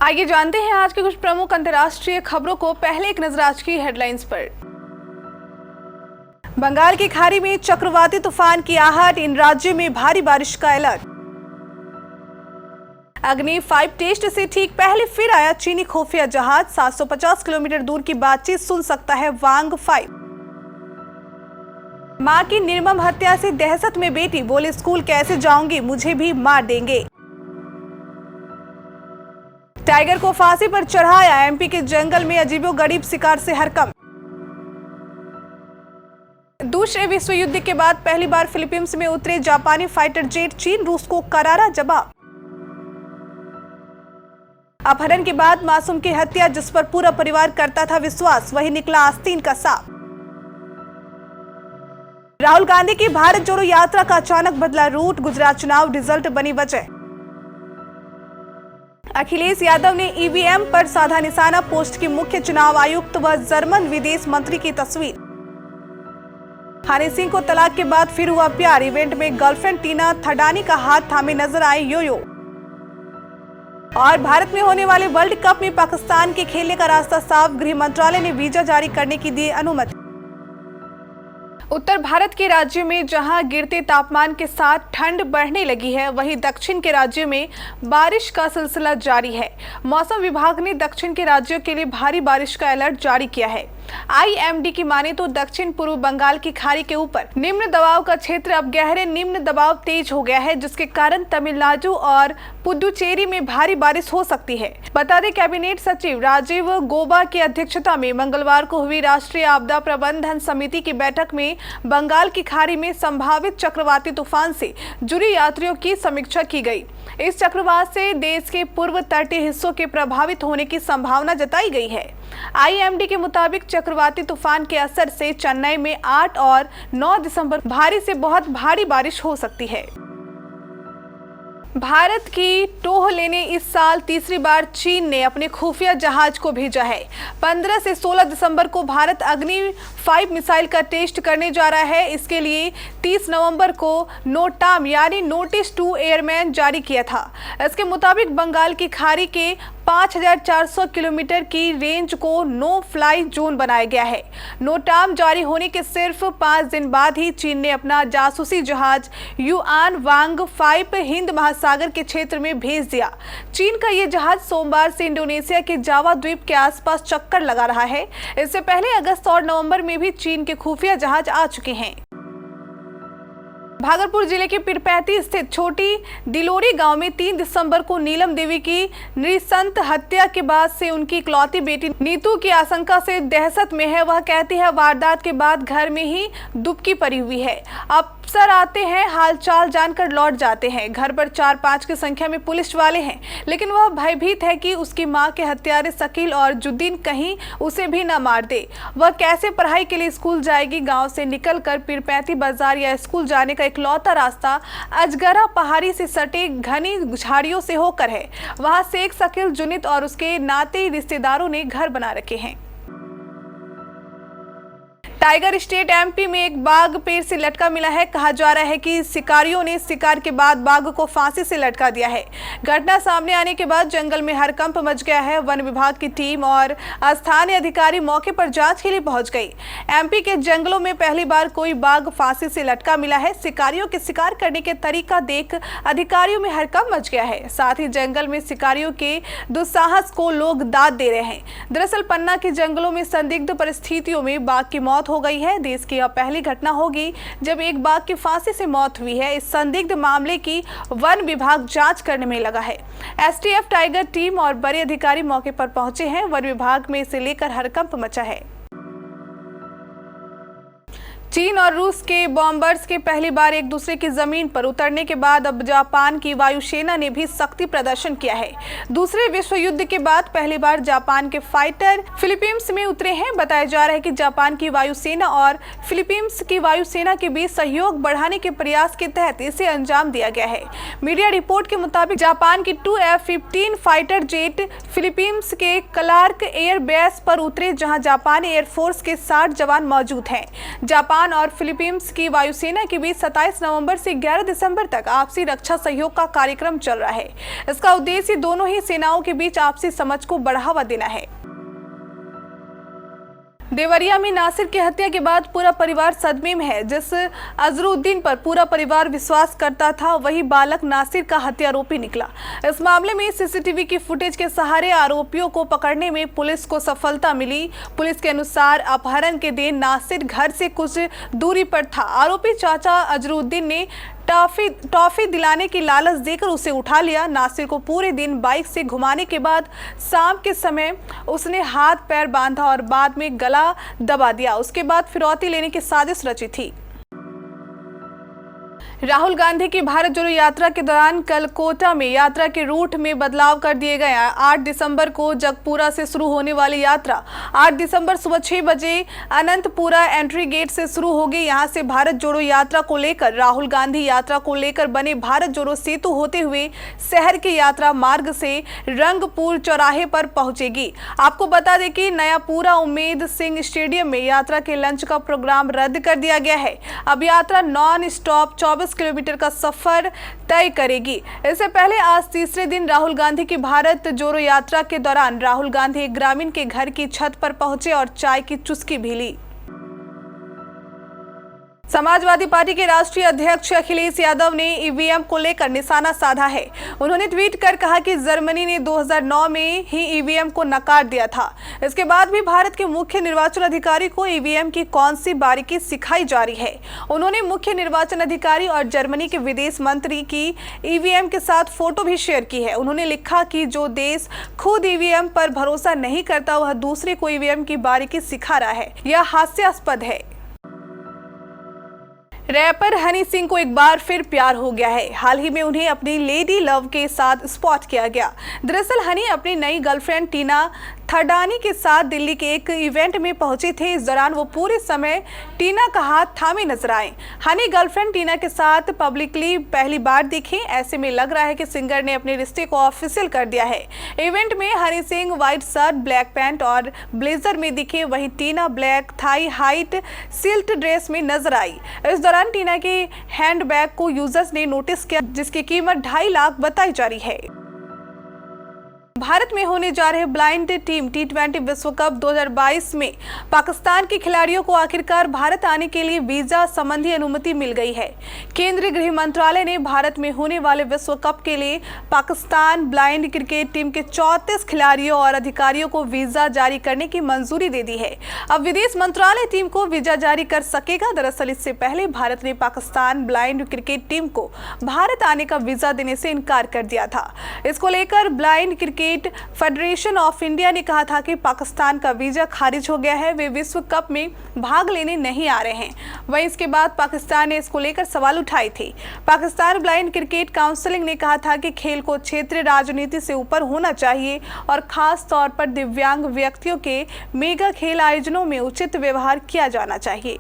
आइए जानते हैं आज के कुछ प्रमुख अंतर्राष्ट्रीय खबरों को। पहले एक नजर आज की हेडलाइंस पर। बंगाल की खाड़ी में चक्रवाती तूफान की आहट, इन राज्यों में भारी बारिश का अलर्ट। अग्नि 5 टेस्ट से ठीक पहले फिर आया चीनी खुफिया जहाज, 750 किलोमीटर दूर की बातचीत सुन सकता है वांग 5। मां की निर्मम हत्या से दहशत में बेटी, बोले स्कूल कैसे जाऊंगी, मुझे भी मार देंगे। टाइगर को फांसी पर चढ़ाया, एमपी के जंगल में अजीबोगरीब शिकार से हरकंप। दूसरे विश्व युद्ध के बाद पहली बार फिलीपींस में उतरे जापानी फाइटर जेट, चीन रूस को करारा जवाब। अपहरण के बाद मासूम की हत्या, जिस पर पूरा परिवार करता था विश्वास, वही निकला आस्तीन का सांप। राहुल गांधी की भारत जोड़ो यात्रा का अचानक बदला रूट, गुजरात चुनाव रिजल्ट बनी वजह। अखिलेश यादव ने ईवीएम पर साधा निशाना, पोस्ट की मुख्य चुनाव आयुक्त व जर्मन विदेश मंत्री की तस्वीर। हनी सिंह को तलाक के बाद फिर हुआ प्यार, इवेंट में गर्लफ्रेंड टीना थडानी का हाथ थामे नजर आए यो। और भारत में होने वाले वर्ल्ड कप में पाकिस्तान के खेलने का रास्ता साफ, गृह मंत्रालय ने वीजा जारी करने की दी अनुमति। उत्तर भारत के राज्यों में जहां गिरते तापमान के साथ ठंड बढ़ने लगी है, वहीं दक्षिण के राज्यों में बारिश का सिलसिला जारी है। मौसम विभाग ने दक्षिण के राज्यों के लिए भारी बारिश का अलर्ट जारी किया है। आईएमडी की माने तो दक्षिण पूर्व बंगाल की खाड़ी के ऊपर निम्न दबाव का क्षेत्र अब गहरे निम्न दबाव तेज हो गया है, जिसके कारण तमिलनाडु और पुडुचेरी में भारी बारिश हो सकती है। बता दें, कैबिनेट सचिव राजीव गौबा की अध्यक्षता में मंगलवार को हुई राष्ट्रीय आपदा प्रबंधन समिति की बैठक में बंगाल की खाड़ी में संभावित चक्रवाती तूफान से जुड़ी यात्रियों की समीक्षा की गई। इस चक्रवात से देश के पूर्व तटीय हिस्सों के प्रभावित होने की संभावना जताई गई है। आईएमडी के मुताबिक चक्रवाती तूफान के असर से चेन्नई में 8 और 9 दिसंबर भारी से बहुत भारी बारिश हो सकती है। भारत की टोह लेने इस साल तीसरी बार चीन ने अपने खुफिया जहाज को भेजा है। 15 से 16 दिसंबर को भारत अग्नि 5 मिसाइल का टेस्ट करने जा रहा है। इसके लिए 30 नवंबर को नोटाम यानी नोटिस टू एयरमैन जारी किया था। इसके मुताबिक बंगाल की खाड़ी के 5400 किलोमीटर की रेंज को नो फ्लाई जोन बनाया गया है। नोटाम जारी होने के सिर्फ 5 दिन बाद ही चीन ने अपना जासूसी जहाज युआन वांग 5 हिंद महासागर के क्षेत्र में भेज दिया। चीन का ये जहाज सोमवार से इंडोनेशिया के जावा द्वीप के आसपास चक्कर लगा रहा है। इससे पहले अगस्त और नवंबर में भी चीन के खुफिया जहाज आ चुके हैं। भागलपुर जिले के पीरपैंती स्थित छोटी दिलोरी गांव में 3 दिसंबर को नीलम देवी की नृशंस हत्या के बाद से उनकी इकलौती बेटी नीतू की आशंका से दहशत में है। वह कहती है, वारदात के बाद घर में ही दुबकी पड़ी हुई है। अफसर आते हैं, हालचाल जानकर लौट जाते हैं। घर पर 4-5 की संख्या में पुलिस वाले हैं, लेकिन वह भयभीत है कि उसकी मां के हत्यारे शकील और जुद्दीन कहीं उसे भी न मार दे। वह कैसे पढ़ाई के लिए स्कूल जाएगी? गांव से निकलकर पीरपैंती बाजार या स्कूल जाने का इकलौता रास्ता अजगरा पहाड़ी से सटे घनी झाड़ियों से होकर है। वहां शेख शकील, जुनित और उसके नाते रिश्तेदारों ने घर बना रखे हैं। टाइगर स्टेट एमपी में एक बाघ पेड़ से लटका मिला है। कहा जा रहा है कि शिकारियों ने शिकार के बाद बाघ को फांसी से लटका दिया है। घटना सामने आने के बाद जंगल में हड़कंप मच गया है। वन विभाग की टीम और स्थानीय अधिकारी मौके पर जांच के लिए पहुंच गई। एमपी के जंगलों में पहली बार कोई बाघ फांसी से लटका मिला है। शिकारियों के शिकार करने के तरीका देख अधिकारियों में हड़कंप मच गया है। साथ ही जंगल में शिकारियों के दुस्साहस को लोग दाद दे रहे हैं। दरअसल पन्ना के जंगलों में संदिग्ध परिस्थितियों में बाघ की मौत हो गई है। देश की यह पहली घटना होगी जब एक बाघ की फांसी से मौत हुई है। इस संदिग्ध मामले की वन विभाग जांच करने में लगा है। एसटीएफ, टाइगर टीम और बड़े अधिकारी मौके पर पहुंचे हैं। वन विभाग में इसे लेकर हड़कंप मचा है। चीन और रूस के बॉम्बर्स के पहली बार एक दूसरे की जमीन पर उतरने के बाद अब जापान की वायुसेना ने भी शक्ति प्रदर्शन किया है। दूसरे विश्व युद्ध के बाद पहली बार जापान के फाइटर फिलीपींस में उतरे हैं। बताया जा रहा है कि जापान की वायुसेना और फिलीपींस की वायुसेना के बीच सहयोग बढ़ाने के प्रयास के तहत इसे अंजाम दिया गया है। मीडिया रिपोर्ट के मुताबिक जापान की 2 F-15 फाइटर जेट फिलीपींस के क्लार्क एयर बेस पर उतरे, जहां जापानी एयरफोर्स के 60 जवान मौजूद हैं। जापान ओमान और फिलीपींस की वायुसेना के बीच 27 नवंबर से 11 दिसंबर तक आपसी रक्षा सहयोग का कार्यक्रम चल रहा है। इसका उद्देश्य दोनों ही सेनाओं के बीच आपसी समझ को बढ़ावा देना है। देवरिया में नासिर की हत्या के बाद पूरा परिवार सदमे में है। जिस अजरुद्दीन पर पूरा परिवार विश्वास करता था, वही बालक नासिर का हत्यारोपी निकला। इस मामले में सीसीटीवी की फुटेज के सहारे आरोपियों को पकड़ने में पुलिस को सफलता मिली। पुलिस के अनुसार अपहरण के दिन नासिर घर से कुछ दूरी पर था। आरोपी चाचा अजरुद्दीन ने टॉफी दिलाने की लालच देकर उसे उठा लिया। नासिर को पूरे दिन बाइक से घुमाने के बाद शाम के समय उसने हाथ पैर बांधा और बाद में गला दबा दिया। उसके बाद फिरौती लेने की साजिश रची थी। राहुल गांधी की भारत जोड़ो यात्रा के दौरान कल कोटा में यात्रा के रूट में बदलाव कर दिए गए। 8 दिसंबर को जगपुरा से शुरू होने वाली यात्रा 8 दिसंबर सुबह 6 बजे अनंतपुरा एंट्री गेट से शुरू होगी। यहां से भारत जोड़ो यात्रा को लेकर राहुल गांधी यात्रा को लेकर बने भारत जोड़ो सेतु होते हुए शहर के यात्रा मार्ग से रंगपुर चौराहे पर पहुंचेगी। आपको बता दें कि नयापुरा उम्मेद सिंह स्टेडियम में यात्रा के लंच का प्रोग्राम रद्द कर दिया गया है। अब यात्रा नॉन स्टॉप 24 किलोमीटर का सफर तय करेगी। इससे पहले आज तीसरे दिन राहुल गांधी की भारत जोड़ो यात्रा के दौरान राहुल गांधी एक ग्रामीण के घर की छत पर पहुंचे और चाय की चुस्की भी ली। समाजवादी पार्टी के राष्ट्रीय अध्यक्ष अखिलेश यादव ने ईवीएम को लेकर निशाना साधा है। उन्होंने ट्वीट कर कहा कि जर्मनी ने 2009 में ही ईवीएम को नकार दिया था। इसके बाद भी भारत के मुख्य निर्वाचन अधिकारी को ईवीएम की कौन सी बारीकी सिखाई जा रही है। उन्होंने मुख्य निर्वाचन अधिकारी और जर्मनी के विदेश मंत्री की ईवीएम के साथ फोटो भी शेयर की है। उन्होंने लिखा कि जो देश खुद ईवीएम पर भरोसा नहीं करता, वह दूसरे को ईवीएम की बारीकी सिखा रहा है। यह हास्यास्पद है। रैपर हनी सिंह को एक बार फिर प्यार हो गया है। हाल ही में उन्हें अपनी लेडी लव के साथ स्पॉट किया गया। दरअसल हनी अपनी नई गर्लफ्रेंड टीना थडानी के साथ दिल्ली के एक इवेंट में पहुंचे थे। इस दौरान वो पूरे समय टीना का हाथ थामे नजर आए। हनी गर्लफ्रेंड टीना के साथ पब्लिकली पहली बार दिखे। ऐसे में लग रहा है कि सिंगर ने अपने रिश्ते को ऑफिशियल कर दिया है। इवेंट में Honey Singh white shirt, black pant और ब्लेजर में दिखे। वहीं Tina black thigh high slit dress में नजर आई। इस दौरान टीना के हैंडबैग को यूजर्स ने नोटिस किया, जिसकी कीमत 2.5 लाख बताई जा रही है। भारत में होने जा रहे ब्लाइंड टीम T20 विश्व कप 2022 में पाकिस्तान के खिलाड़ियों को आखिरकार भारत आने के लिए वीजा संबंधी अनुमति मिल गई है। केंद्रीय गृह मंत्रालय ने भारत में होने वाले विश्व कप के लिए पाकिस्तान ब्लाइंड क्रिकेट टीम के 34 खिलाड़ियों और अधिकारियों को वीजा जारी करने की मंजूरी दे दी है। अब विदेश मंत्रालय टीम को वीजा जारी कर सकेगा। दरअसल इससे पहले भारत ने पाकिस्तान ब्लाइंड क्रिकेट टीम को भारत आने का वीजा देने से इनकार कर दिया था। इसको लेकर blind cricket federation of India ने कहा था कि पाकिस्तान का वीजा खारिज हो गया है, वे विश्व कप में भाग लेने नहीं आ रहे हैं। वहीं इसके बाद पाकिस्तान ने इसको लेकर सवाल उठाए थे। पाकिस्तान ब्लाइंड क्रिकेट काउंसिल ने कहा था कि खेल को क्षेत्रीय राजनीति से ऊपर होना चाहिए और खास तौर पर दिव्यांग व्यक्तियों के मेगा खेल आयोजनों में उचित व्यवहार किया जाना चाहिए।